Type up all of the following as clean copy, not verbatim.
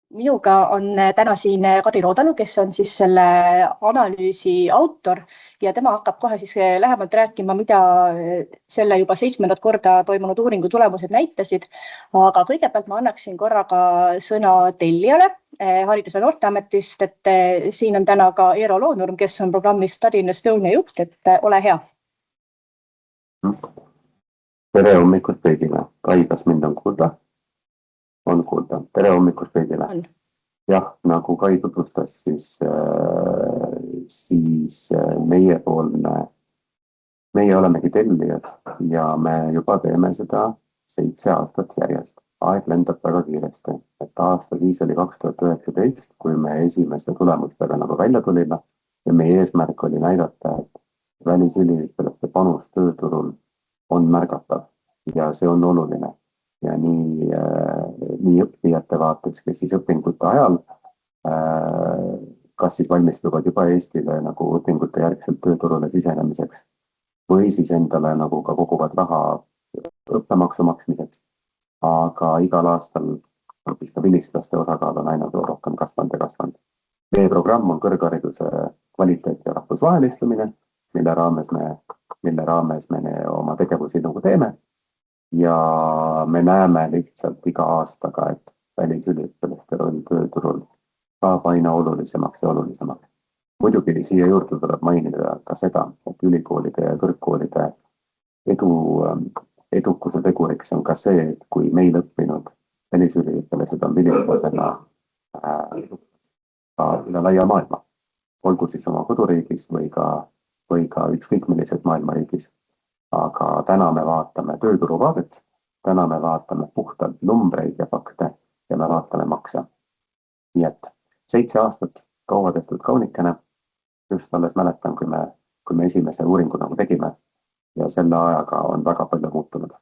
Minuga on täna siin Kadri Roodalu, kes on siis selle analüüsi autor ja tema hakkab kohe siis lähemalt rääkima, mida selle juba 7. korda toimunud uuringu tulemused näitasid. Aga kõigepealt ma annaksin korraga sõna tellijale Haridus- ja Noorteametist, et siin on täna ka Eero Loonurm, kes on programmis Study in Estonia juht, et ole hea. Tere hommikust kõigile. Kai, kas mind on kuulda? On kuulda. Tere hommikust kõigile. Jah, nagu Kai tutvustas, siis meie olemegi tellijad ja me juba teeme seda 7 aastat järjest. Aeg lendab väga kiiresti. Et aasta siis oli 2019, kui me esimeste tulemustega nagu välja tulime ja meie eesmärk oli näidata, et välisüliõpilaste panus tööturul on märgatav ja see on oluline. Ja nii õppijate vaates, kes siis õpingute ajal, kas siis valmistuvad juba Eestile nagu õpingute järgselt tööturule sisenemiseks või siis endale nagu ka koguvad raha õppemaksu maksmiseks. Aga igal aastal hoopis ka vilistlaste osakaal on aina rohkem kasvanud ja kasvanud. Meie programm on kõrghariduse kvaliteet ja rahvusvahelistumine, mille raames me oma tegevusi nagu teeme. Ja me näeme lihtsalt iga aastaga, et välisüliõpilaste roll tööturul saab aina olulisemaks ja olulisemaks. Muidugi siia juurde tuleb mainida ka seda, et ülikoolide ja kõrgkoolide edukuse teguriks on ka see, et kui meil õppinud välisüliõpilased on vilistlasena üle laia maailma, olgu siis oma koduriigis või ka ükskõik millises maailmariigis. Aga täna me vaatame tööturu vaadet, täna me vaatame puhtalt numbreid ja fakte ja me vaatame makse. Nii et 7 aastat kaua tehtud kaunikene, just alles mäletan, kui me esimese uuringu nagu tegime ja selle ajaga on väga palju muutunud.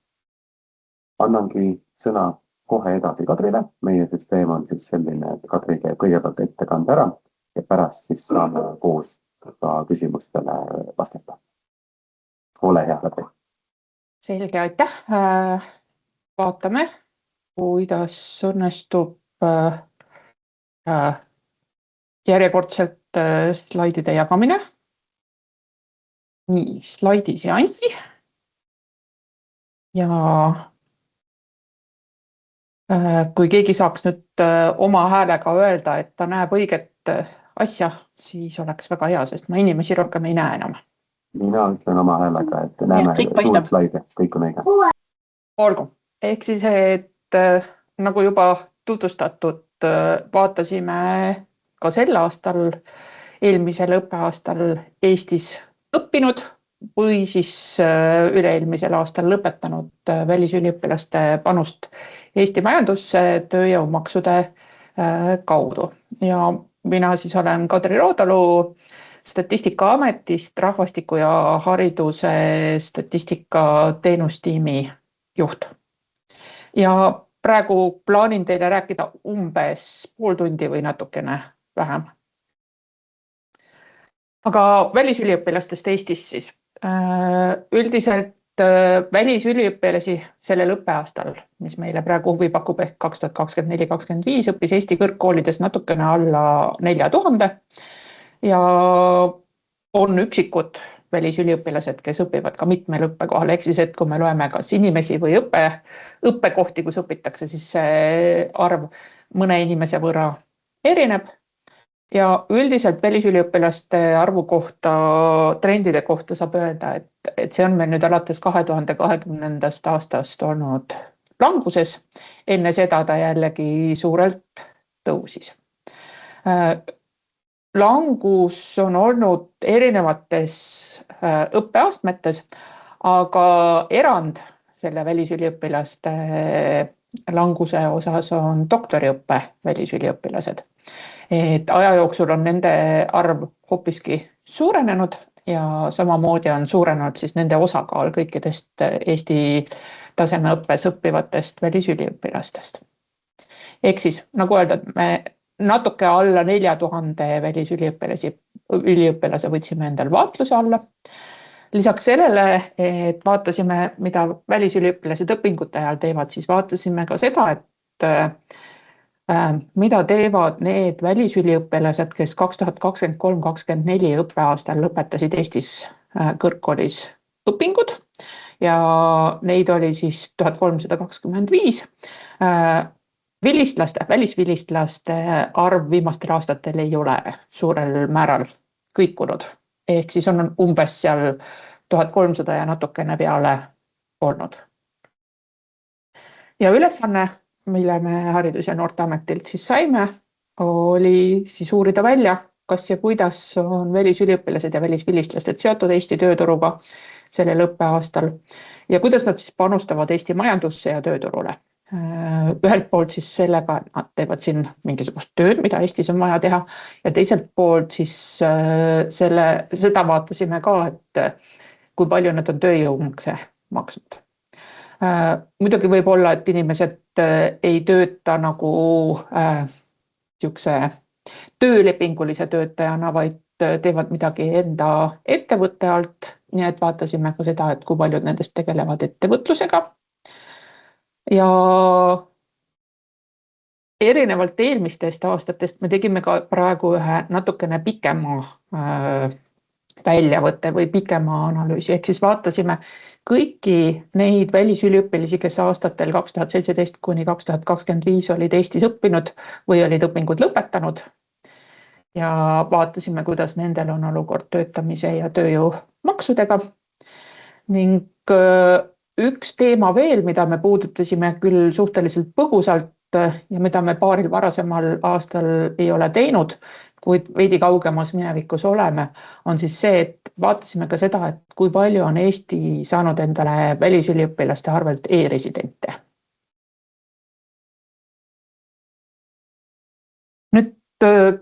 Annangi sõna kohe edasi Kadrile. Meie süsteem on siis selline, et Kadri käib kõigepealt ettekande ära ja pärast siis saame koos ka küsimustele vastata. Ole hea, Kadri. Selge, aitäh. Vaatame, kuidas õnnestub järjekordselt slaidide jagamine. Nii, slaidiseanssi. Ja kui keegi saaks nüüd oma häälega öelda, et ta näeb õiget asja, siis oleks väga hea, sest ma inimesi rohkem ei näe enam. Mina ütlen oma häälega, et näeme suurt slaide, kõik on õige. Olgu. Ehk siis, et nagu juba tutvustatud, vaatasime ka sel aastal, eelmisel õppeaastal Eestis õppinud või siis üle-eelmisel aastal lõpetanud välisüliõpilaste panust Eesti majandusse tööjõumaksude kaudu. Ja mina siis olen Kadri Roodalu Statistikaametist rahvastiku ja hariduse statistika teenustiimi juht. Ja praegu plaanin teile rääkida umbes pool tundi või natukene vähem. Aga välisüliõpilastest Eestis siis. Üldiselt välisüliõpilasi sellel õppeaastal, mis meile praegu huvi pakub ehk 2024-2025 õppis Eesti kõrgkoolides natukene alla 4000 ja on üksikud välisüliõpilased, kes õpivad ka mitmel õppekohal. Ehk siis, et kui me loeme kas inimesi või õppekohti, kus õpitakse, siis see arv mõne inimese võrra erineb. Ja üldiselt välisüliõpilaste arvu kohta, trendide kohta saab öelda, et see on meil nüüd alates 2020. aastast olnud languses. Enne seda ta jällegi suurelt tõusis. Langus on olnud erinevates õppeastmetes, aga erand selle välisüliõpilaste languse osas on doktoriõppe välisüliõpilased. Et aja jooksul on nende arv hoopiski suurenenud ja samamoodi on suurenenud siis nende osakaal kõikidest Eesti tasemeõppes õppivatest välisüliõpilastest. Ehk siis, nagu öelda, me natuke alla 4000 välisüliõpilase võtsime endal vaatluse alla. Lisaks sellele, et vaatasime, mida välisüliõpilased õpingute ajal teevad, siis vaatasime ka seda, et mida teevad need välisüliõpilased, kes 2023-2024 õppeaastal lõpetasid Eestis kõrgkoolis õpingud ja neid oli siis 1325. Välisvilistlaste arv viimastel aastatel ei ole suurel määral kõikunud, ehk siis on umbes seal 1300 ja natukene peale olnud. Ja ülesanne, mille me Haridus- ja Noorteametilt siis saime, oli siis uurida välja, kas ja kuidas on välisüliõpilased ja välisvilistlased seotud Eesti tööturuga sellel õppeaastal ja kuidas nad siis panustavad Eesti majandusse ja tööturule. Ühelt poolt siis sellega, et nad teevad siin mingisugust tööd, mida Eestis on vaja teha ja teiselt poolt siis seda vaatasime ka, et kui palju nad on tööjõumakse maksnud. Muidugi võib olla, et inimesed ei tööta nagu niisuguse töölepingulise töötajana, vaid teevad midagi enda ettevõtte alt, nii et vaatasime ka seda, et kui paljud nendest tegelevad ettevõtlusega. Ja erinevalt eelmistest aastatest me tegime ka praegu ühe natukene pikema väljavõtte või pikema analüüsi, ehk siis vaatasime kõiki neid välisüliõpilasi, kes aastatel 2017 kuni 2025 olid Eestis õppinud või olid õpingud lõpetanud ja vaatasime, kuidas nendel on olukord töötamise ja tööjõumaksudega. Ning üks teema veel, mida me puudutasime küll suhteliselt põgusalt ja mida me paaril varasemal aastal ei ole teinud, kuid veidi kaugemas minevikus oleme, on siis see, et vaatasime ka seda, et kui palju on Eesti saanud endale välisüliõpilaste arvelt e-residente. Nüüd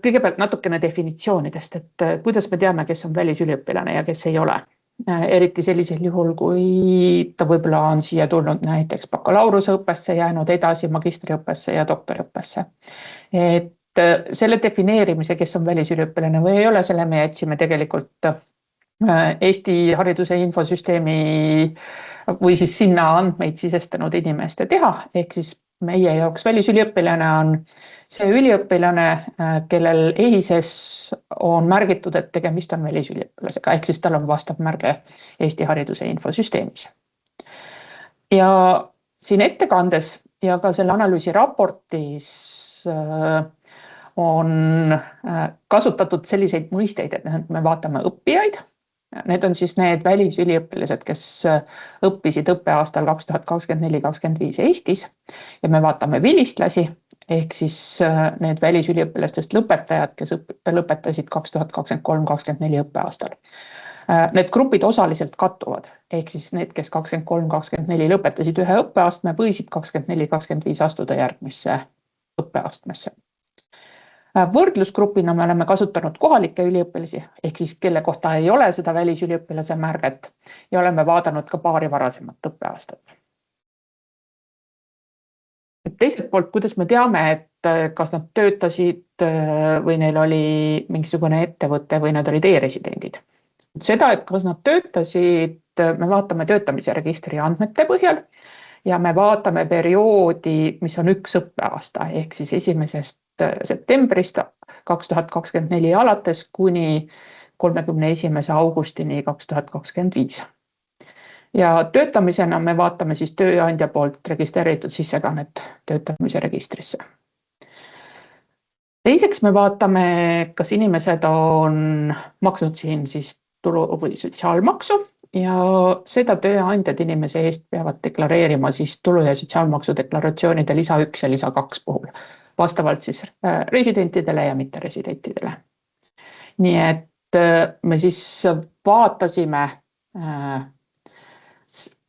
kõigepealt natukene definitsioonidest, et kuidas me teame, kes on välisüliõpilane ja kes ei ole. Eriti sellisel juhul, kui ta võib-olla on siia tulnud näiteks bakalaureuseõppesse, jäänud edasi magistriõppesse ja doktoriõppesse. Et selle defineerimise, kes on välisüliõpilane või ei ole, selle me jätsime tegelikult Eesti hariduse infosüsteemi või siis sinna andmeid sisestanud inimeste teha, ehk siis meie jaoks välisüliõpilane on see üliõpilane, kellel EHIS-es on märgitud, et tegemist on välisüliõpilasega, ehk siis tal on vastav märge Eesti hariduse infosüsteemis. Ja siin ettekandes ja ka selle analüüsi raportis on kasutatud selliseid mõisteid, et me vaatame õppijaid. Need on siis need välisüliõpilased, kes õppisid õppeaastal 2024-2025 Eestis ja me vaatame vilistlasi, ehk siis need välisüliõpilastest lõpetajad, kes lõpetasid 2023-2024 õppeaastal. Need grupid osaliselt kattuvad, ehk siis need, kes 2023-2024 lõpetasid ühe õppeastme, võisid 2024-2025 astuda järgmisse õppeastmesse. Võrdlusgrupina me oleme kasutanud kohalikke üliõpilasi, ehk siis kelle kohta ei ole seda välisüliõpilase märget ja oleme vaadanud ka paari varasemat õppeaastat. Teiselt poolt, kuidas me teame, et kas nad töötasid või neil oli mingisugune ettevõte või nad olid e-residendid. Seda, et kas nad töötasid, me vaatame töötamise registri andmete põhjal ja me vaatame perioodi, mis on üks õppeaasta, ehk siis 1. septembrist 2024 alates kuni 31. augustini 2025. Ja töötamisena me vaatame siis tööandja poolt registreeritud sissekannet töötamise registrisse. Teiseks me vaatame, kas inimesed on maksnud siin siis tulu või sotsiaalmaksu ja seda tööandjad inimese eest peavad deklareerima siis tulu- ja sotsiaalmaksu deklaratsioonide lisa 1 ja lisa 2 puhul, vastavalt siis residentidele ja mitteresidentidele. Nii et me siis vaatasime,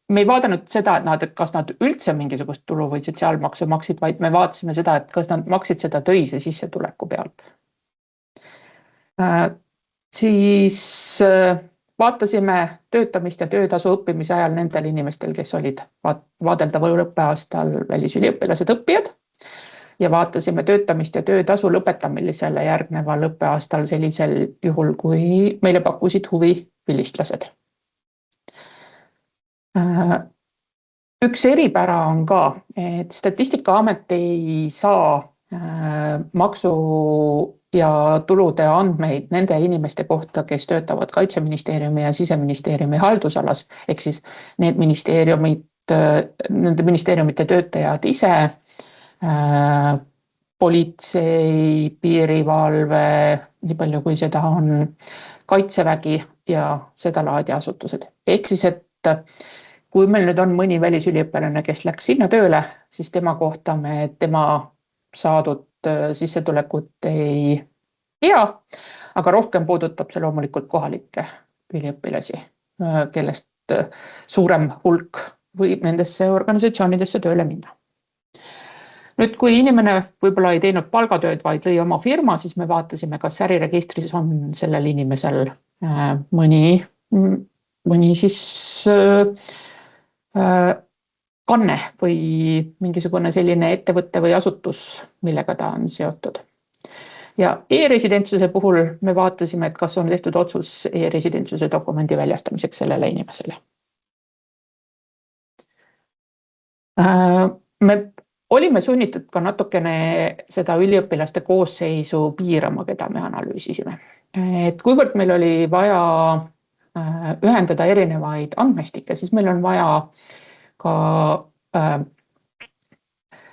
me ei vaadanud seda, et kas nad üldse mingisugust tulu või sotsiaalmaksu maksid, vaid me vaatasime seda, et kas nad maksid seda töise sissetuleku pealt. Siis vaatasime töötamist ja töötasu õppimise ajal nendel inimestel, kes olid vaadeldaval õppeaastal välisüliõpilased õppijad ja vaatasime töötamist ja töötasu lõpetamisele järgneval õppeaastal sellisel juhul, kui meile pakkusid huvi vilistlased. Üks eripära on ka, et Statistikaamet ei saa maksu ja tulude andmeid nende inimeste kohta, kes töötavad Kaitseministeeriumi ja Siseministeeriumi haldusalas, ehk siis need nende ministeeriumite töötajad ise, politsei, piirivalve, nii palju kui seda on Kaitsevägi ja seda laadi asutused. Ehk siis, et kui meil nüüd on mõni välisüliõpilane, kes läks sinna tööle, siis tema kohta me tema saadud sissetulekut ei tea, aga rohkem puudutab see loomulikult kohalikke üliõpilasi, kellest suurem hulk võib nendesse organisatsioonidesse tööle minna. Nüüd, kui inimene võib-olla ei teinud palgatööd, vaid lõi oma firma, siis me vaatasime, kas äriregistris on sellel inimesel mõni siis kanne või mingisugune selline ettevõtte või asutus, millega ta on seotud. Ja e-residentsuse puhul me vaatasime, et kas on tehtud otsus e-residentsuse dokumendi väljastamiseks sellele inimesele. Me olime sunnitud ka natukene seda üliõpilaste koosseisu piirama, keda me analüüsisime. Et kuivõrd meil oli vaja ühendada erinevaid andmestikke, siis meil on vaja ka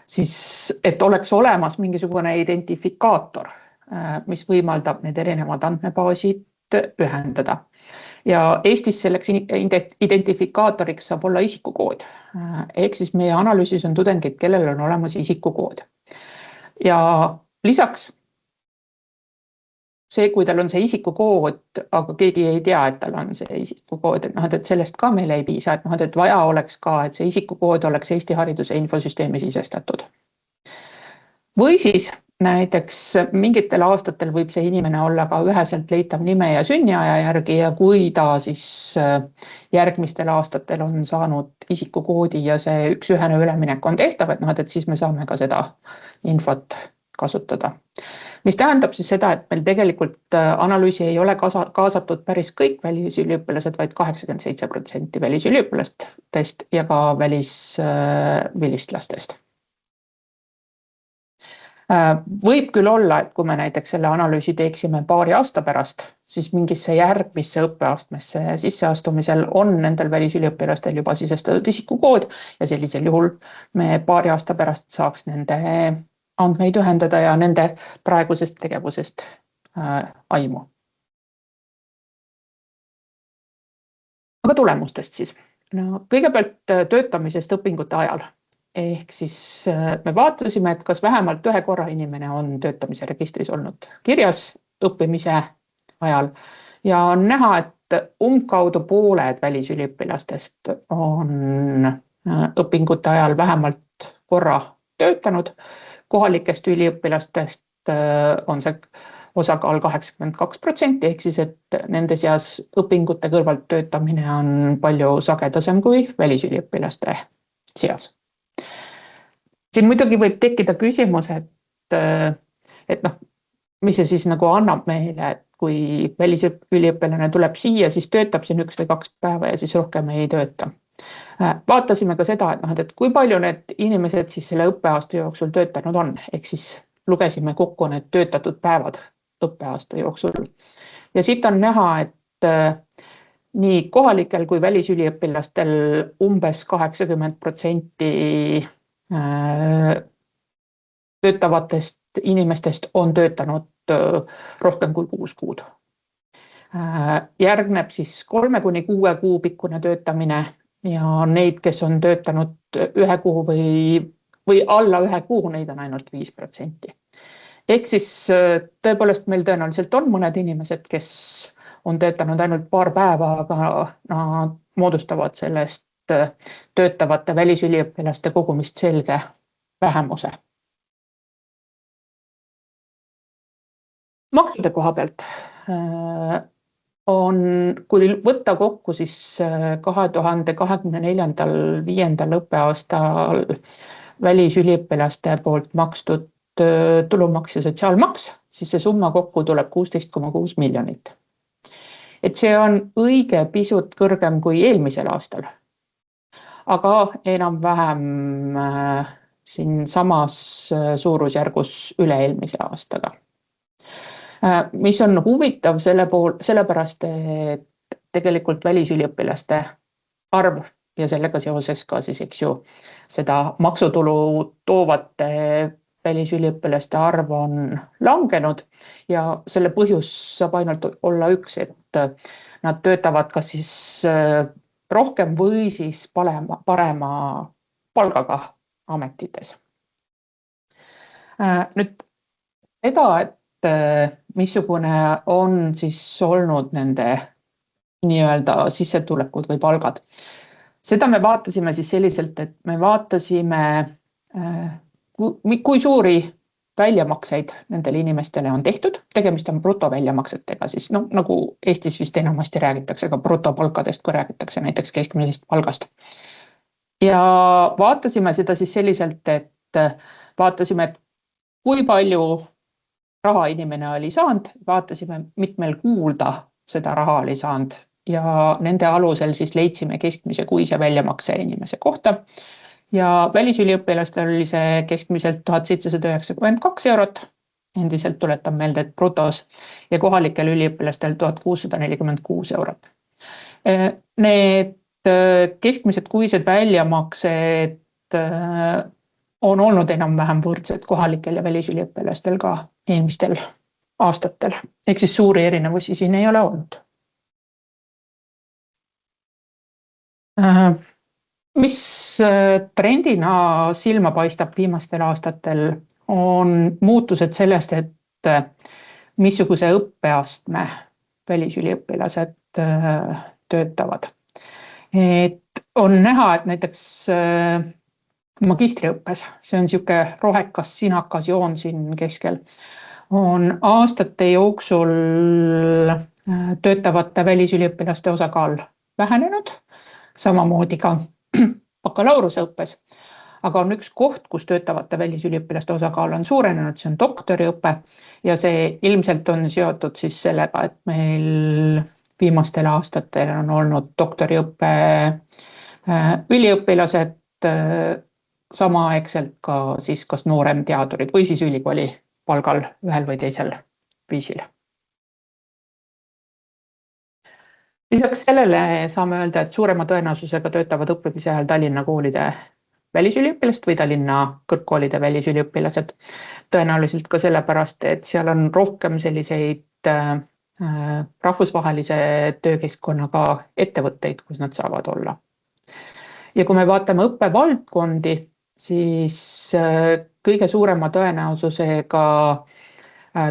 siis, et oleks olemas mingisugune identifikaator, mis võimaldab need erinevad andmebaasid ühendada. Ja Eestis selleks identifikaatoriks saab olla isikukood. Ehk siis meie analüüsis on tudengid, kellel on olemas isikukood. Ja lisaks see, kui tal on see isikukood, aga keegi ei tea, et tal on see isikukood, et sellest ka meil ei piisa, et vaja oleks ka, et see isikukood oleks Eesti hariduse infosüsteemi sisestatud. Või siis näiteks mingitel aastatel võib see inimene olla ka üheselt leitav nime ja sünniaja järgi ja kui ta siis järgmistel aastatel on saanud isikukoodi ja see üks-ühene üleminek on tehtav, et siis me saame ka seda infot kasutada. Mis tähendab siis seda, et meil tegelikult analüüsi ei ole kaasatud päris kõik välisüliõpilased, vaid 87% välisüliõpilastest ja ka välisvilistlastest. Võib küll olla, et kui me näiteks selle analüüsi teeksime paari aasta pärast, siis mingisse järgmisse õppeastmesse sisseastumisel on nendel välisüliõpilastel juba sisestatud isikukood ja sellisel juhul me paari aasta pärast saaks nende andmeid ühendada ja nende praegusest tegevusest aimu. Aga tulemustest siis. Kõigepealt töötamisest õpingute ajal. Ehk siis me vaatasime, et kas vähemalt ühe korra inimene on töötamise registris olnud kirjas õppimise ajal ja on näha, et umbkaudu pooled välisüliõpilastest on õpingute ajal vähemalt korra töötanud. Kohalikest üliõpilastest on see osakaal 82%, ehk siis, et nende seas õpingute kõrvalt töötamine on palju sagedasem kui välisüliõpilaste seas. Siin muidugi võib tekkida küsimus, et mis see siis nagu annab meile, et kui välisüliõpilane tuleb siia, siis töötab siin 1 või 2 päeva ja siis rohkem ei tööta. Vaatasime ka seda, et kui palju need inimesed siis selle õppeaasta jooksul töötanud on, ehk siis lugesime kokku need töötatud päevad õppeaasta jooksul. Ja siit on näha, et nii kohalikel kui välisüliõpilastel umbes 80% töötavatest inimestest on töötanud rohkem kui 6 kuud. Järgneb siis 3 kuni 6 kuu pikkune töötamine ja neid, kes on töötanud 1 kuu või alla 1 kuu, neid on ainult 5%. Ehk siis tõepoolest meil tõenäoliselt on mõned inimesed, kes on töötanud ainult paar päeva, aga nad moodustavad sellest töötavate välisüliõpilaste kogumist selge vähemuse. Maksude koha pealt on, kui võtta kokku siis 2024/5. õppeaastal välisüliõpilaste poolt makstud tulumaks ja sotsiaalmaks, siis see summa kokku tuleb 16,6 miljonit. Et see on õige pisut kõrgem kui eelmisel aastal. Aga enam-vähem siin samas suurusjärgus üle-eelmise aastaga. Mis on huvitav sellepärast, et tegelikult välisüliõpilaste arv ja sellega seoses ka siis, eks ju, seda maksutulu toovate välisüliõpilaste arv on langenud ja selle põhjus saab ainult olla üks, et nad töötavad kas siis rohkem või siis parema palgaga ametites. Nüüd seda, et missugune on siis olnud nende nii-öelda sissetulekud või palgad. Seda me vaatasime siis selliselt, et me vaatasime, kui suuri väljamakseid nendele inimestele on tehtud. Tegemist on brutoväljamaksetega, siis nagu Eestis vist enamasti räägitakse ka brutopalkadest, kui räägitakse näiteks keskmisest palgast. Ja vaatasime seda siis selliselt, et vaatasime, et kui palju raha inimene oli saanud, vaatasime, mitmel kuul ta seda raha oli saanud ja nende alusel siis leidsime keskmise kuise väljamakse inimese kohta. Ja välisüliõpilastel oli see keskmiselt 1792 eurot, endiselt tuletan meelde, et brutos, ja kohalikel üliõpilastel 1646 eurot. Need keskmised kuised väljamaksed on olnud enam-vähem võrdsed kohalikel ja välisüliõpilastel ka eelmistel aastatel. Ehk siis suuri erinevusi siin ei ole olnud. Mis trendina silma paistab viimastel aastatel on muutused sellest, et missuguse õppeastme välisüliõpilased töötavad. Et on näha, et näiteks magistriõppes, see on niisugune rohekas sinakas joon siin keskel, on aastate jooksul töötavate välisüliõpilaste osakaal vähenenud, samamoodi ka bakalaureuseõppes, aga on üks koht, kus töötavate välisüliõpilaste osakaal on suurenenud, see on doktoriõpe ja see ilmselt on seotud siis sellega, et meil viimastel aastatel on olnud doktoriõppe üliõpilased samaaegselt ka siis kas nooremteadurid või siis ülikooli palgal ühel või teisel viisil. Lisaks sellele saame öelda, et suurema tõenäosusega töötavad õppimise ajal Tallinna koolide välisüliõpilased või Tallinna kõrgkoolide välisüliõpilased. Tõenäoliselt ka sellepärast, et seal on rohkem selliseid rahvusvahelise töökeskkonnaga ettevõtteid, kus nad saavad olla. Ja kui me vaatame õppevaldkondi, siis kõige suurema tõenäosusega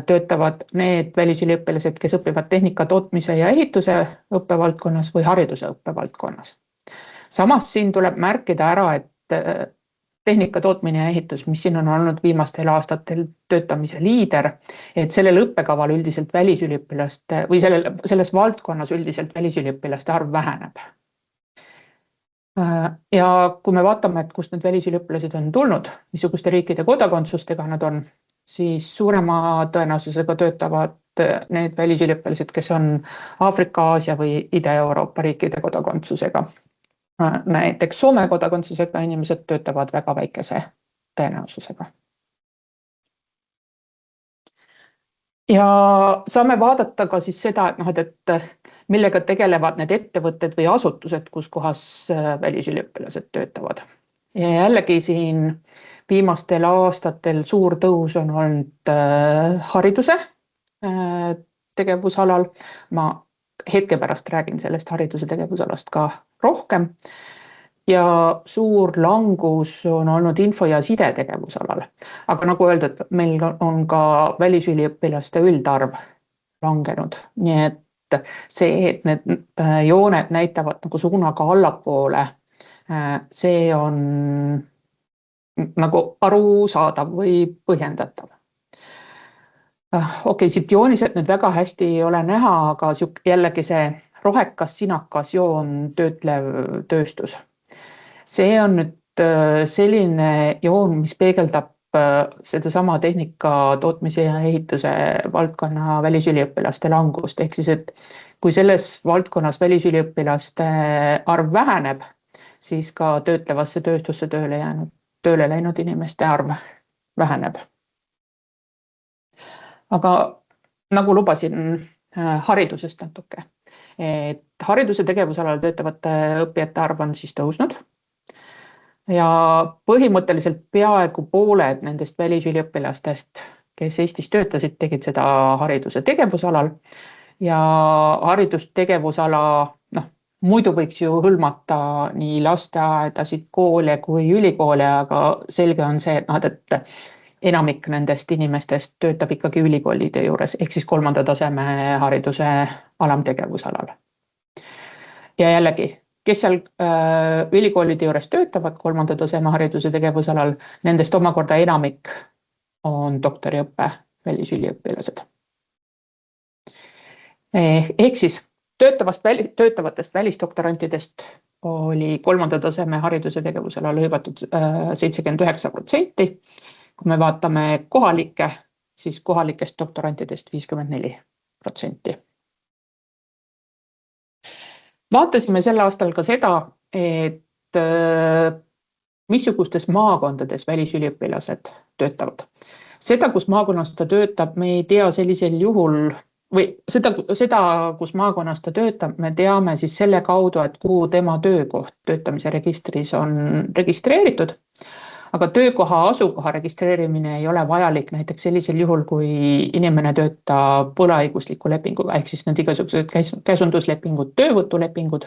töötavad need välisüliõpilased, kes õpivad tehnika, tootmise ja ehituse õppevaldkonnas või hariduse õppevaldkonnas. Samas siin tuleb märkida ära, et tehnika, tootmine ja ehitus, mis siin on olnud viimastel aastatel töötamise liider, et sellel õppekaval üldiselt välisüliõpilaste või selles valdkonnas üldiselt välisüliõpilaste arv väheneb. Ja kui me vaatame, et kust need välisüliõpilased on tulnud, missuguste riikide kodakondsustega nad on, siis suurema tõenäosusega töötavad need välisüliõpilased, kes on Aafrika, Aasia või Ida-Euroopa riikide kodakondsusega. Näiteks Soome kodakondsusega inimesed töötavad väga väikese tõenäosusega. Ja saame vaadata ka siis seda, et millega tegelevad need ettevõtted või asutused, kus kohas välisüliõpilased töötavad. Ja jällegi siin viimastel aastatel suur tõus on olnud hariduse tegevusalal. Ma hetke pärast räägin sellest hariduse tegevusalast ka rohkem. Ja suur langus on olnud info- ja side tegevusalal. Aga nagu öeldud, meil on ka välisüliõpilaste üldarv langenud. Nii et see, et need jooned näitavad nagu suunaga allapoole, see on nagu arusaadav või põhjendatav. Okei, siit joonised nüüd väga hästi ei ole näha, aga jällegi see rohekas sinakas joon töötlev tööstus. See on nüüd selline joon, mis peegeldab sedasama tehnika, tootmise ja ehituse valdkonna välisüliõpilaste langust. Ehk siis, et kui selles valdkonnas välisüliõpilaste arv väheneb, siis ka töötlevasse tööstusse tööle jäänud tööle läinud inimeste arv väheneb. Aga nagu lubasin haridusest natuke, et hariduse tegevusalal töötavate õppijate arv on siis tõusnud ja põhimõtteliselt peaaegu pooled nendest välisüliõpilastest, kes Eestis töötasid, tegid seda hariduse tegevusalal ja haridustegevusala, muidu võiks ju hõlmata nii lasteaedasid, koole kui ülikoole, aga selge on see, et enamik nendest inimestest töötab ikkagi ülikoolide juures, ehk siis 3. taseme hariduse alamtegevusalal. Ja jällegi, kes seal ülikoolide juures töötavad 3. taseme hariduse tegevusalal, nendest omakorda enamik on doktoriõppe välisüliõpilased. Ehk siis töötavatest välisdoktorantidest oli 3. taseme hariduse tegevusalal hõivatud 79%. Kui me vaatame kohalikke, siis kohalikest doktorantidest 54%. Vaatasime sel aastal ka seda, et missugustes maakondades välisüliõpilased töötavad. Seda, kus maakonnas ta töötab, me ei tea sellisel juhul, või seda, kus maakonnas ta töötab, me teame siis selle kaudu, et kuhu tema töökoht töötamise registris on registreeritud. Aga töökoha asukoha registreerimine ei ole vajalik näiteks sellisel juhul, kui inimene töötab võlaõigusliku lepinguga, ehk siis need igasugused käsunduslepingud, töövõtulepingud.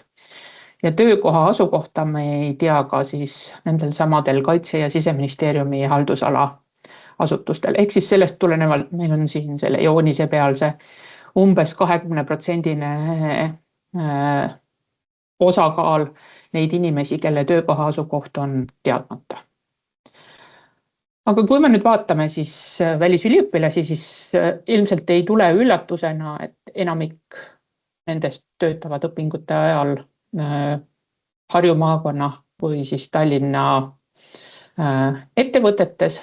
Ja töökoha asukohta me ei tea ka siis nendel samadel Kaitse- ja Siseministeeriumi haldusala asutustel. Ehk siis sellest tulenevalt meil on siin selle joonise peal see umbes 20% osakaal neid inimesi, kelle töökoha asukoht on teadmata. Aga kui me nüüd vaatame siis välisüliõpilasi, siis ilmselt ei tule üllatusena, et enamik nendest töötavad õpingute ajal Harju maakonna või siis Tallinna ettevõtetes.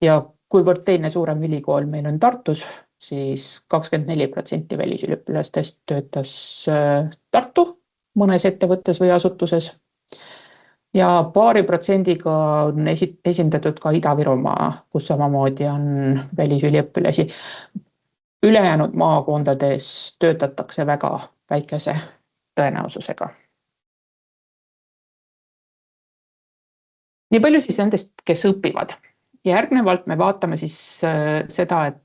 Ja kuivõrd teine suurem ülikool meil on Tartus, siis 24% välisüliõpilastest töötas Tartu mõnes ettevõttes või asutuses. Ja paari protsendiga on esindatud ka Ida-Virumaa, kus samamoodi on välisüliõpilasi. Ülejäänud maakondades töötatakse väga väikese tõenäosusega. Nii palju siis nendest, kes õpivad. Järgnevalt me vaatame siis seda, et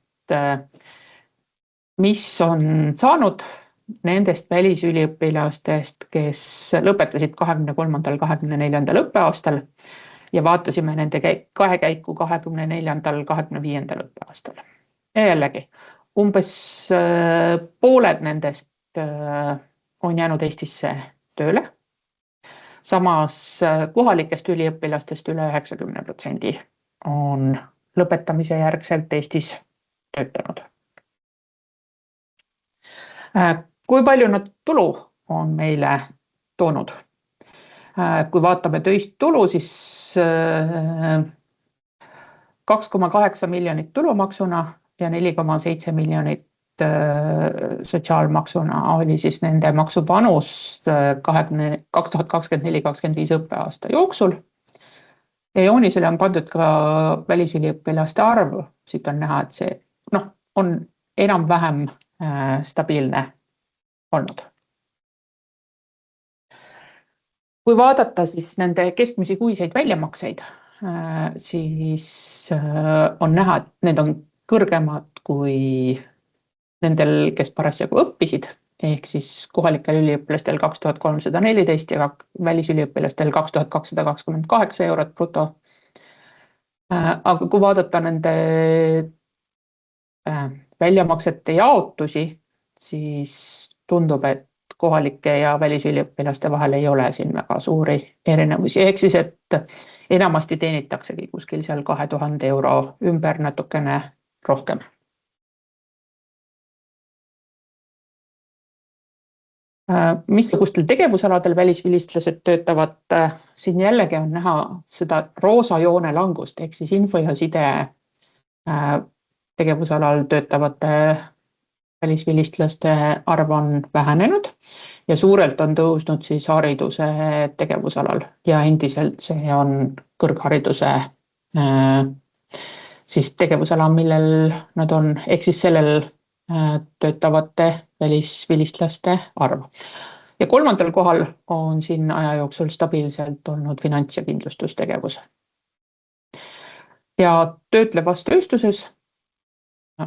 mis on saanud nendest välisüliõpilastest, kes lõpetasid 23.–24. õppeaastal ja vaatasime nende kahekäiku 24.–25. õppeaastal. Ja jällegi, umbes pooled nendest on jäänud Eestisse tööle. Samas kohalikest üliõpilastest üle 90% on lõpetamise järgselt Eestis töötanud. Kui palju nad tulu on meile toonud? Kui vaatame töist tulu, siis 2,8 miljonit tulumaksuna ja 4,7 miljonit sotsiaalmaksuna oli siis nende maksupanus 2024-2025 õppeaasta jooksul. Ja joonisele on pandud ka välisüliõpilaste arv. Siit on näha, et see on enam-vähem stabiilne olnud. Kui vaadata siis nende keskmisi kuiseid väljamakseid, siis on näha, et need on kõrgemad kui nendel, kes parasjagu õppisid, ehk siis kohalikel üliõpilastel 2314 ja välisüliõpilastel 2228 eurot bruto. Aga kui vaadata nende väljamaksete jaotusi, siis tundub, et kohalike ja välisüliõpilaste vahel ei ole siin väga suuri erinevusi. Ehk siis, et enamasti teenitaksegi kuskil seal 2000 euro ümber natukene rohkem. Missugustel tegevusaladel välisvilistlased töötavad, siin jällegi on näha seda roosa joone langust, ehk siis info ja side tegevusalal töötavate välisvilistlaste arv on vähenenud ja suurelt on tõusnud siis hariduse tegevusalal ja endiselt see on kõrghariduse siis tegevusala, millel nad on, ehk siis sellel töötavate välisvilistlaste arv. Ja 3. kohal on siin aja jooksul stabiilselt olnud finants- ja kindlustustegevus. Ja töötlevas tööstuses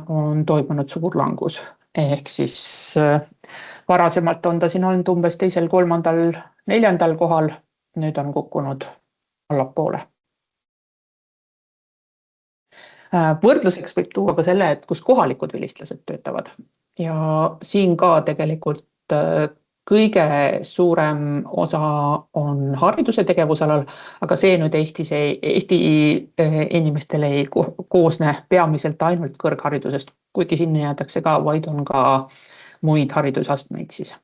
on toimunud suur langus, ehk siis varasemalt on ta siin olnud umbes 2., 3., 4. kohal, nüüd on kukkunud allapoole. Võrdluseks võib tuua ka selle, et kus kohalikud vilistlased töötavad ja siin ka tegelikult kõige suurem osa on hariduse tegevusalal, aga see nüüd Eesti inimestel ei koosne peamiselt ainult kõrgharidusest, kuigi sinna jäädakse ka, vaid on ka muid haridusastmeid siis.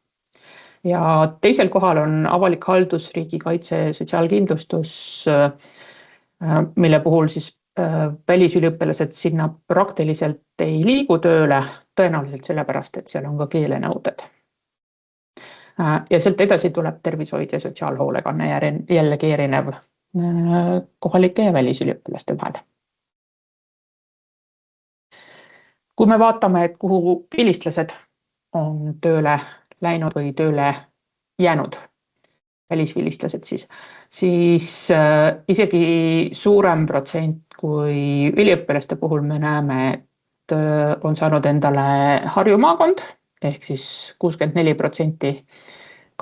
Ja 2. kohal on avalik haldus, riigikaitse, sotsiaalkindlustus, mille puhul siis välisüliõpilased sinna praktiliselt ei liigu tööle, tõenäoliselt sellepärast, et seal on ka keelenõuded. Ja sealt edasi tuleb tervishoid ja sotsiaalhoolekanne jällegi erinev kohalike ja välisüliõpilaste vahel. Kui me vaatame, et kuhu vilistlased on tööle läinud või tööle jäänud, välisvilistlased siis isegi suurem protsent kui üliõpilaste puhul me näeme, et on saanud endale Harju maakond, ehk siis 64%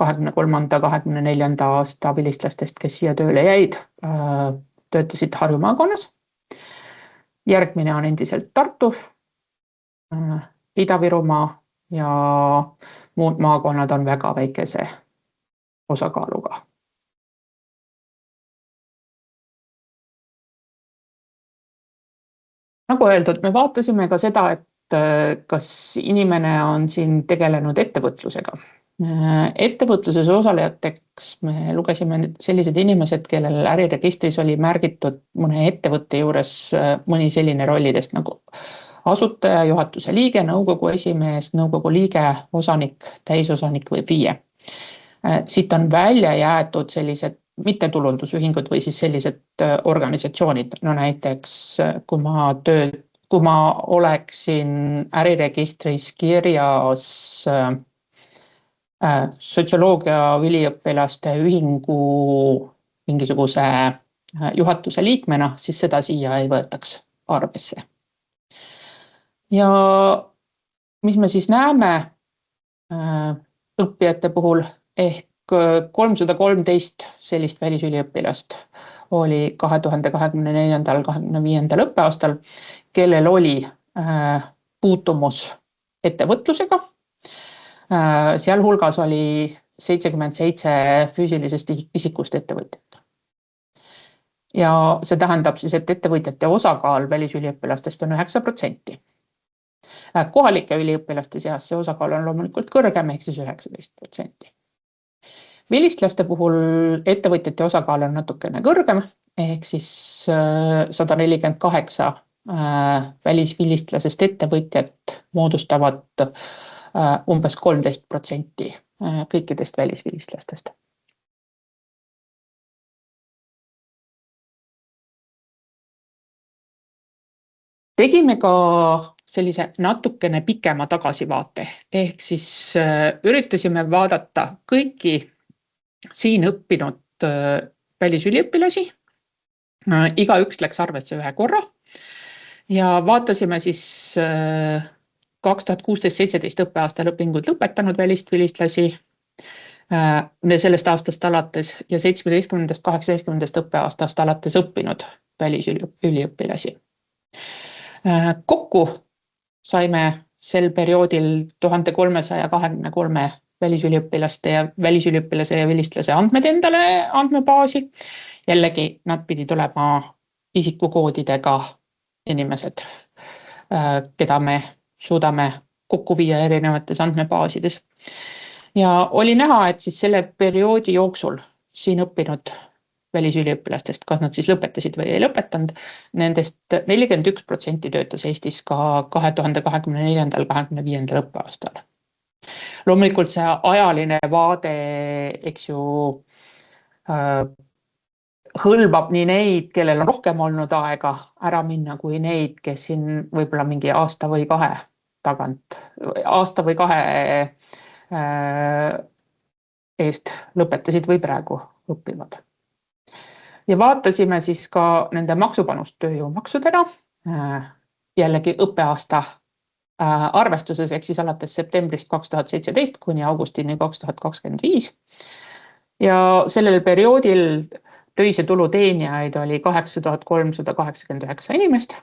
23-24 aasta vilistlastest, kes siia tööle jäid, töötasid Harju maakonnas. Järgmine on endiselt Tartu, Ida-Virumaa ja muud maakonnad on väga väikese osakaaluga. Nagu öeldud, me vaatasime ka seda, et kas inimene on siin tegelenud ettevõtlusega. Ettevõtluses osalejateks me lugesime sellised inimesed, kellel äriregistris oli märgitud mõne ettevõtte juures mõni selline rollidest nagu asutaja, juhatuse liige, nõukogu esimees, nõukogu liige, osanik, täisosanik või FIE. Siit on välja jäetud sellised mittetulundusühingud või siis sellised organisatsioonid, no näiteks kui ma oleksin äriregistris kirjas sotsioloogia üliõpilaste ühingu mingisuguse juhatuse liikmena, siis seda siia ei võetaks arvesse. Ja mis me siis näeme õppijate puhul, ehk 313 sellist välisüliõpilast oli 2024-2025 õppeaastal, kellel oli puutumus ettevõtlusega. Sealhulgas oli 77 füüsilisest isikust ettevõtjat. Ja see tähendab siis, et ettevõtjate osakaal välisüliõpilastest on 9%. Kohalike üliõpilaste seas see osakaal on loomulikult kõrgem, ehk siis 19%. Vilistlaste puhul ettevõtjate osakaal on natukene kõrgem, ehk siis 148 välisvilistlasest ettevõtjat moodustavad umbes 13% kõikidest välisvilistlastest. Tegime ka sellise natukene pikema tagasivaate, ehk siis üritasime vaadata kõiki siin õppinud välisüliõpilasi. Igaüks läks arvesse ühe korra ja vaatasime siis 2016-17 õppeaastal õpingud lõpetanud välisvilistlasi sellest aastast alates ja 17-18 õppeaastast alates õppinud välisüliõpilasi. Kokku saime sel perioodil 1323 välisüliõpilaste ja välisüliõpilase ja vilistlase andmed endale andmebaasi. Jällegi nad pidid olema isikukoodidega inimesed, keda me suudame kokku viia erinevates andmebaasides. Ja oli näha, et siis selle perioodi jooksul siin õppinud välisüliõpilastest, kas nad siis lõpetasid või ei lõpetanud, nendest 41% töötas Eestis ka 2024-2025 õppeaastal. Loomulikult see ajaline vaade, eks ju, hõlmab nii neid, kellel on rohkem olnud aega ära minna, kui neid, kes siin võib-olla mingi aasta või kahe eest lõpetasid või praegu õppivad. Ja vaatasime siis ka nende maksupanust tööjõumaksudena, jällegi õppeaasta arvestuses, ehk siis alates septembrist 2017 kuni augustini 2025. Ja sellel perioodil töise tulu teenijaid oli 8389 inimest,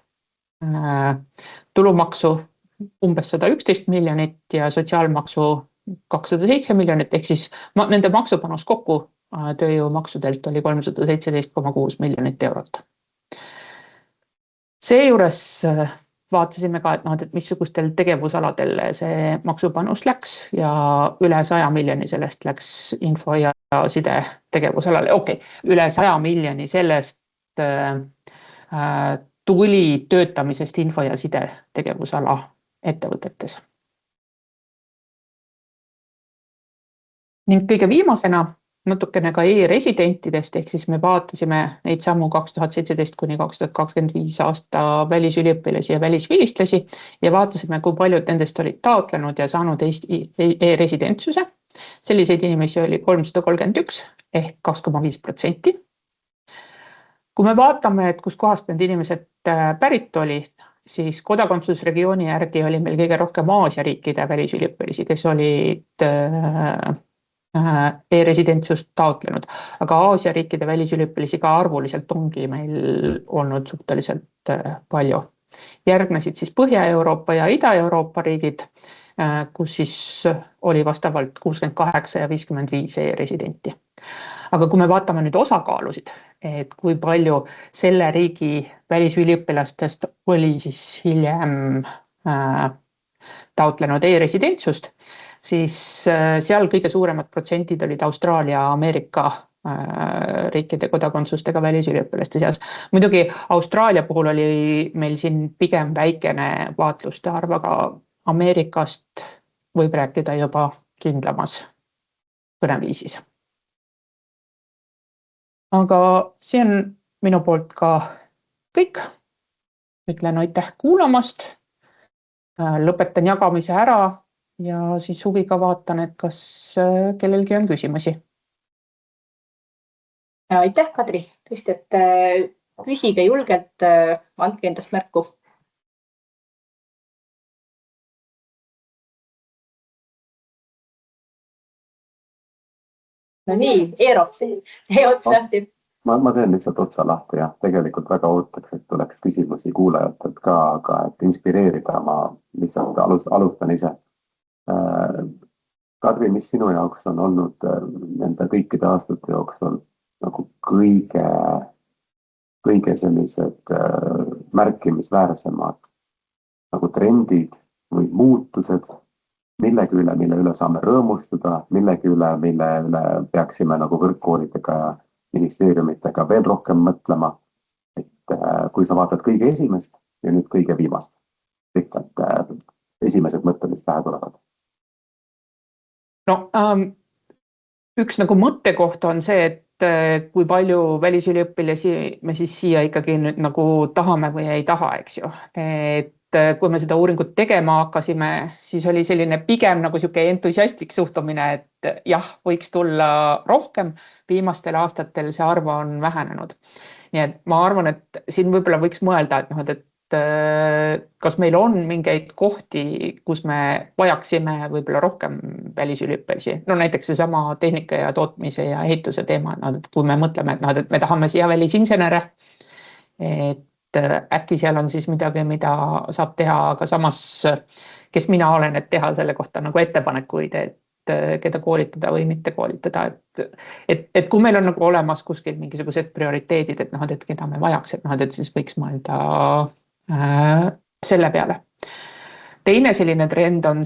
tulumaksu umbes 111 miljonit ja sotsiaalmaksu 207 miljonit, ehk siis nende maksupanus kokku tööjõumaksudelt oli 317,6 miljonit eurot. Seejuures vaatasime ka, et missugustel tegevusaladel see maksupanus läks ja üle 100 miljoni sellest läks info ja side tegevusalale. Üle 100 miljoni sellest tuli töötamisest info ja side tegevusala ettevõtetes. Ning kõige viimasena natukene ka e-residentidest, ehk siis me vaatasime neid samu 2017 kuni 2025 aasta välisüliõpilasi ja välisvilistlasi ja vaatasime, kui paljud nendest olid taotlenud ja saanud Eesti e-residentsuse. Selliseid inimesi oli 331 ehk 2,5%. Kui me vaatame, et kus kohast need inimesed pärit olid, siis kodakondsusregiooni järgi oli meil kõige rohkem Aasia riikide välisüliõpilasi, kes olid e-residentsust taotlenud, aga Aasia riikide välisüliõpilasi ka arvuliselt ongi meil olnud suhteliselt palju. Järgnesid siis Põhja-Euroopa ja Ida-Euroopa riigid, kus siis oli vastavalt 68 ja 55 e-residenti. Aga kui me vaatame nüüd osakaalusid, et kui palju selle riigi välisüliõpilastest oli siis hiljem taotlenud e-residentsust, siis seal kõige suuremad protsentid olid Austraalia ja Ameerika riikide kodakondsustega välisüliõpilaste seas. Muidugi Austraalia puhul oli meil siin pigem väikene vaatluste arv, aga Ameerikast võib rääkida juba kindlamas kõneviisis. Aga see on minu poolt ka kõik. Ütlen aitäh kuulamast, lõpetan jagamise ära ja siis huviga vaatan, et kas kellelgi on küsimusi. Aitäh, Kadri. Tõesti, et küsige julgelt, andke endast märku. No nii, Eero, tee otsa lahti. Ma teen lihtsalt otsa lahti ja tegelikult väga ootaks, et tuleks küsimusi kuulajatelt ka, aga et inspireerida, ma lihtsalt alustan ise. Kadri, mis sinu jaoks on olnud nende kõikide aastate jooksul nagu kõige sellised märkimisväärsemad nagu trendid või muutused, millegi üle, mille üle saame rõõmustada, millegi üle, mille üle peaksime nagu kõrgkoolidega ja ministeeriumitega veel rohkem mõtlema, et kui sa vaatad kõige esimest ja nüüd kõige viimast, lihtsalt esimesed mõtted, mis pähe tulevad. No, üks nagu mõttekoht on see, et kui palju välisüliõpilasi me siis siia ikkagi nüüd nagu tahame või ei taha, eks ju. Et kui me seda uuringut tegema hakkasime, siis oli selline pigem nagu sihuke entusiastlik suhtumine, et jah, võiks tulla rohkem. Viimastel aastatel see arv on vähenenud. Nii et ma arvan, et siin võib-olla võiks mõelda, et kas meil on mingeid kohti, kus me vajaksime võib-olla rohkem välisüliõpilasi. No näiteks see sama tehnika ja tootmise ja ehituse teema, et kui me mõtleme, et me tahame siia välisinsenere, et äkki seal on siis midagi, mida saab teha, aga samas, kes mina olen, et teha selle kohta nagu ettepanekuid, et keda koolitada või mitte koolitada. Et kui meil on nagu olemas kuskil mingisugused prioriteedid, et keda me vajaks, et siis võiks mõelda selle peale. Teine selline trend on,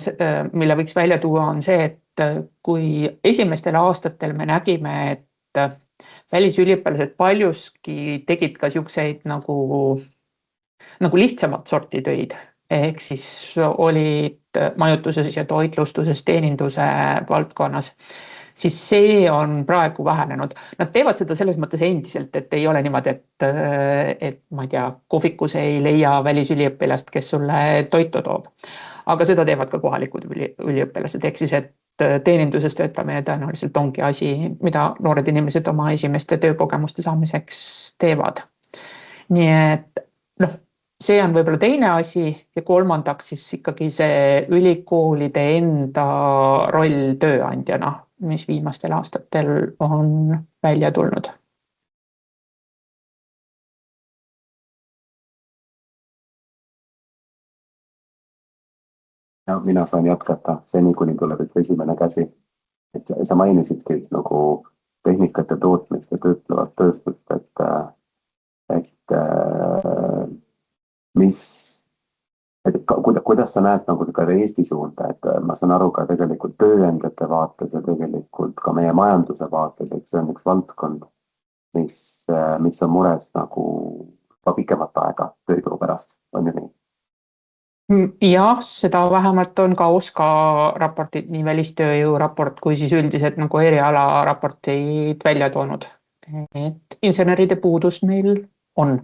mille võiks välja tuua, on see, et kui esimestel aastatel me nägime, et välisüliõpilased paljuski tegid ka siukseid nagu lihtsamat sorti töid, ehk siis olid majutuses ja toitlustuses, teeninduse valdkonnas, siis see on praegu vähenenud. Nad teevad seda selles mõttes endiselt, et ei ole niimoodi, et ma ei tea, kohvikus ei leia välisüliõpilast, kes sulle toitu toob. Aga seda teevad ka kohalikud üliõpilased, ehk siis, et teeninduses töötamine tõenäoliselt ongi asi, mida noored inimesed oma esimeste töökogemuste saamiseks teevad. Nii et see on võib-olla teine asi ja kolmandaks siis ikkagi see ülikoolide enda roll tööandjana, mis viimastel aastatel on välja tulnud. Ja mina saan jätkata seni, kuni tuleb esimene käsi. Et sa mainisid kõik nagu tehnikat ja tootmist ja töötlevat tööstust, et kuidas sa näed nagu ka Eesti suunda, et ma saan aru ka tegelikult tööandjate vaates ja tegelikult ka meie majanduse vaates, et see on üks valdkond, mis on mures nagu ka pikemat aega tööturu pärast, on ju nii? Jah, seda vähemalt on ka OSKA raportid, nii välistööjõu raport kui siis üldiselt nagu eriala raportid välja toonud. Et inseneride puudus meil on.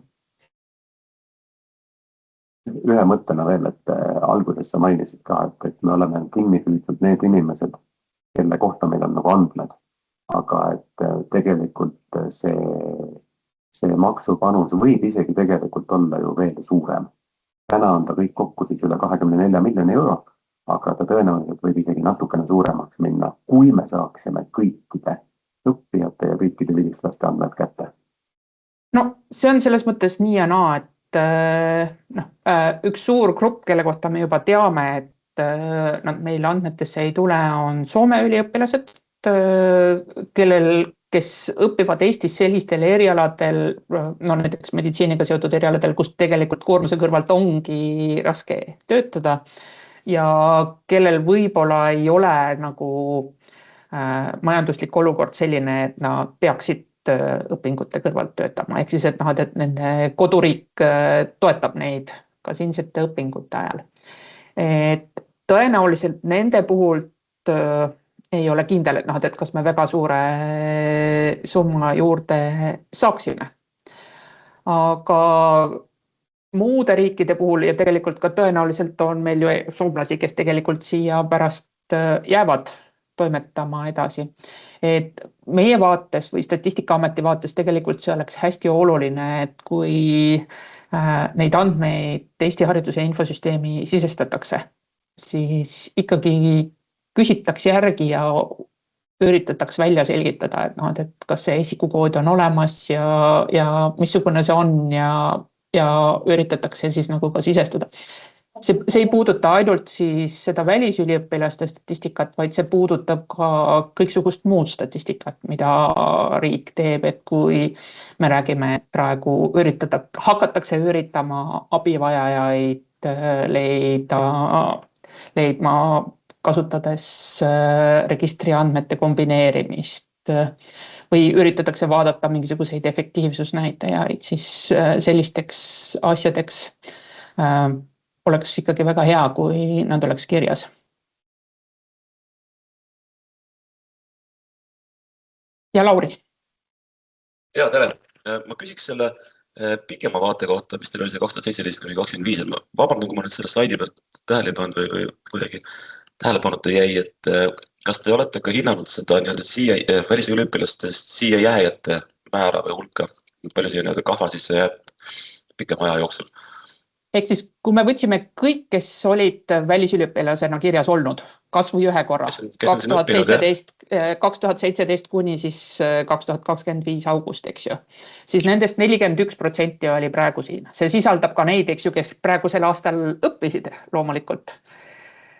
Ühe mõttena veel, et alguses sa mainisid ka, et me oleme kinni püüdnud need inimesed, kelle kohta meil on nagu andmed. Aga et tegelikult see maksupanus võib isegi tegelikult olla ju veel suurem. Täna on ta kõik kokku siis üle 24 miljoni euro, aga ta tõenäoliselt võib isegi natukene suuremaks minna, kui me saaksime kõikide õppijate ja kõikide vilistlaste andmed kätte. No see on selles mõttes nii ja naa, et üks suur grupp, kelle kohta me juba teame, et nad meil andmetesse ei tule, on Soome üliõpilased, kes õpivad Eestis sellistel erialadel, näiteks meditsiiniga seotud erialadel, kus tegelikult koormuse kõrvalt ongi raske töötada ja kellel võib-olla ei ole nagu majanduslik olukord selline, et nad peaksid õpingute kõrvalt töötama. Ehk siis, et nende koduriik toetab neid ka siinsete õpingute ajal. Et tõenäoliselt nende puhul ei ole kindel, et kas me väga suure summa juurde saaksime. Aga muude riikide puhul ja tegelikult ka tõenäoliselt on meil ju soomlasi, kes tegelikult siia pärast jäävad toimetama edasi. Et meie vaates või Statistikaameti vaates tegelikult see oleks hästi oluline, et kui neid andmeid Eesti hariduse ja infosüsteemi sisestatakse, siis ikkagi küsitakse järgi ja üritatakse välja selgitada, et kas see isikukood on olemas ja missugune see on ja üritatakse siis nagu ka sisestada. See ei puuduta ainult siis seda välisüliõpilaste statistikat, vaid see puudutab ka kõiksugust muud statistikat, mida riik teeb, et kui me räägime, et praegu hakatakse üritama abivajajaid leidma kasutades registriandmete kombineerimist või üritatakse vaadata mingisuguseid efektiivsusnäitajaid, siis sellisteks asjadeks oleks ikkagi väga hea, kui nad oleks kirjas. Ja Lauri. Ja, tere. Ma küsiks selle pikema vaate kohta, mis teil oli see 2017–2025. Ma vabandan, kui ma nüüd selle slaidi pealt tähelepanu või kuidagi tähelepanuta jäi, et kas te olete ka hinnanud seda välisüliõpilastest siia jääjate määra või hulka, palju siia kahva sisse jääb pikema aja jooksul? Ehk siis, kui me võtsime kõik, kes olid välisüliõpilasena kirjas olnud, kas või ühe korra, 2017 kuni siis 2025 august, eks ju, siis nendest 41% oli praegu siin. See sisaldab ka neid, eks ju, kes praegusel aastal õppisid loomulikult.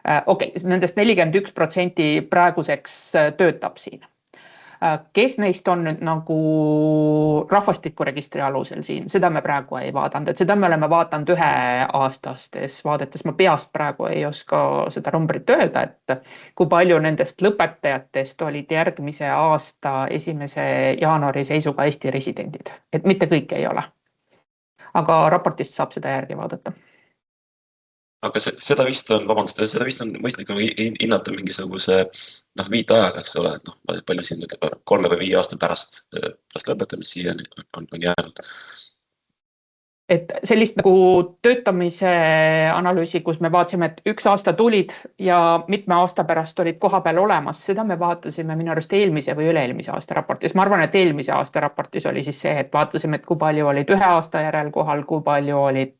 Nendest 41% praeguseks töötab siin. Kes neist on nüüd nagu rahvastikuregistri alusel siin, seda me praegu ei vaadanud, et seda me oleme vaadanud ühe aastastes vaadetes. Ma peast praegu ei oska seda numbrit öelda, et kui palju nendest lõpetajatest olid järgmise aasta 1. jaanuari seisuga Eesti residendid, et mitte kõik ei ole. Aga raportist saab seda järgi vaadata. Aga seda vist on mõistlik hinnata mingisuguse viitajaga, eks ole, et palju siin 3 või 5 aasta pärast lõpetamist siiani on jäänud. Et sellist nagu töötamise analüüsi, kus me vaatasime, et 1 aasta tulid ja mitme aasta pärast olid koha peal olemas, seda me vaatasime minu arust eelmise või üle-eelmise aasta raportis. Ma arvan, et eelmise aasta raportis oli siis see, et vaatasime, et kui palju olid 1 aasta järel kohal, kui palju olid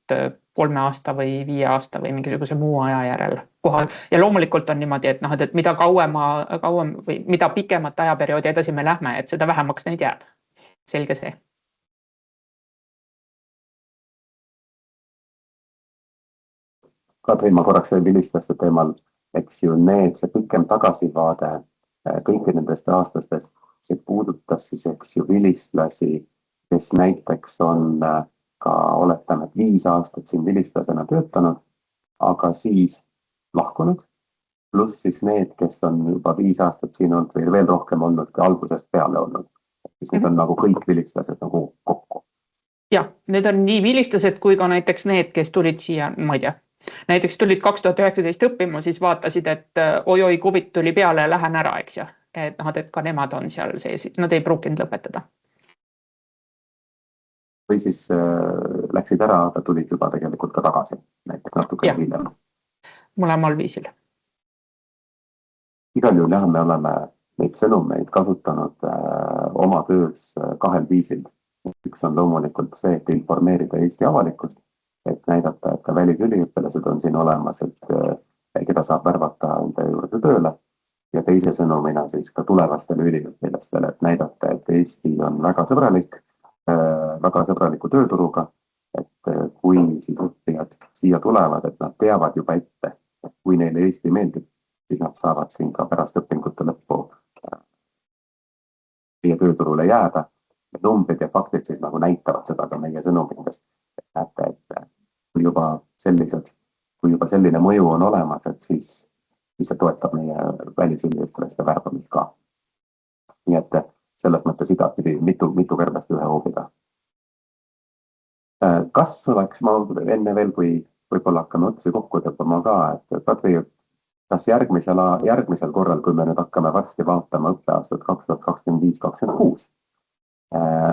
3 aasta või 5 aasta või mingisuguse muu aja järel kohal. Ja loomulikult on niimoodi, et mida kauem või mida pikemat ajaperioodi edasi me lähme, et seda vähemaks neid jääb. Selge see. Katrin, ma korraks vilistlaste teemal, eks ju see pikem tagasivaade kõiki nendest aastastest, see puudutas siis, eks ju, vilistlasi, kes näiteks on ka, oletame, 5 aastat siin vilistlasena töötanud, aga siis lahkunud, pluss siis need, kes on juba 5 aastat siin olnud või veel rohkem olnud ka algusest peale olnud. Siis need on nagu kõik vilistlased nagu kokku. Ja, need on nii vilistlased kui ka näiteks need, kes tulid siia, ma ei tea. Näiteks tulid 2019 õppima, siis vaatasid, et oi, COVID tuli peale ja lähen ära, eks ju. Et ka nemad on seal sees, nad ei pruukinud lõpetada. Või siis läksid ära, aga tulid juba tegelikult ka tagasi, näiteks natuke hiljem. Mõlemal viisil. Igal juhul jah, me oleme neid sõnumeid kasutanud oma töös 2 viisil. Üks on loomulikult see, et informeerida Eesti avalikkust, et näidata, et ka välisüliõpilased on siin olemas, et keda saab värvata enda juurde tööle. Ja teise sõnumina siis ka tulevastele üliõpilastele, et näidata, et Eesti on väga sõbraliku tööturuga, et kui siis õppijad siia tulevad, et nad teavad juba ette, et kui neile Eesti meeldib, siis nad saavad siin ka pärast õpingute lõppu siia tööturule jääda. Numbrid ja faktid siis nagu näitavad seda ka meie sõnumitest. Näete, et kui juba selline mõju on olemas, et siis see toetab meie välisüliõpilaste värbamist ka. Nii et selles mõttes igatpidi mitu kärbest ühe hoobiga. Kas oleks, ma enne veel, kui võib-olla hakkame otsi kokku tõppama ka, et Kadri, kas järgmisel korral, kui me nüüd hakkame varsti vaatama õppeaastat 2025-2026,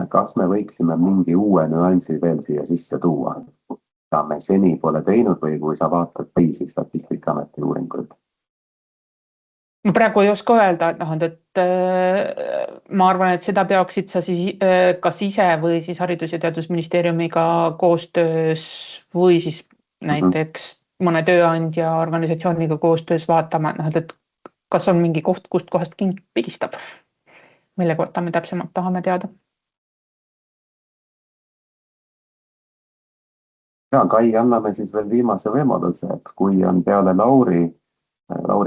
kas me võiksime mingi uue nüansi veel siia sisse tuua, mida me seni pole teinud või kui sa vaatad teisi Statistikaameti uuringuid? Ma praegu ei oska öelda, et ma arvan, et seda peaksid sa siis kas ise või siis Haridus- ja Teadusministeeriumiga koostöös või siis näiteks mõne tööandja organisatsiooniga koostöös vaatama, et kas on mingi koht, kust kohast king pigistab, mille kohta me täpsemalt tahame teada. Ja, Kai, anname siis veel viimase võimaluse, et kui on peale Lauri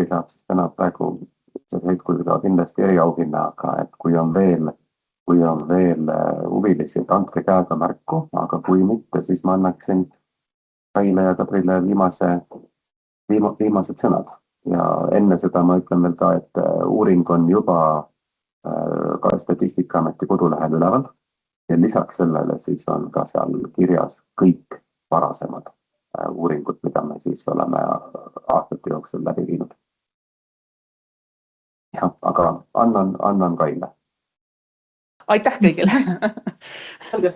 saab siis täna praegu ka kindlasti eriauhinna, aga et kui on veel huvilisi, et andke käega märku, aga kui mitte, siis ma annaksin Kaile ja Kadrile viimased sõnad. Ja enne seda ma ütlen veel ka, et uuring on juba ka Statistikaameti kodulehel üleval ja lisaks sellele siis on ka seal kirjas kõik varasemad uuringud, mida me siis oleme aastate jooksul läbi viinud. Ja, aga annan Kaile. Aitäh kõigile!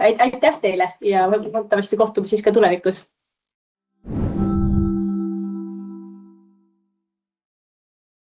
Aitäh teile ja võtavasti kohtume siis ka tulevikus.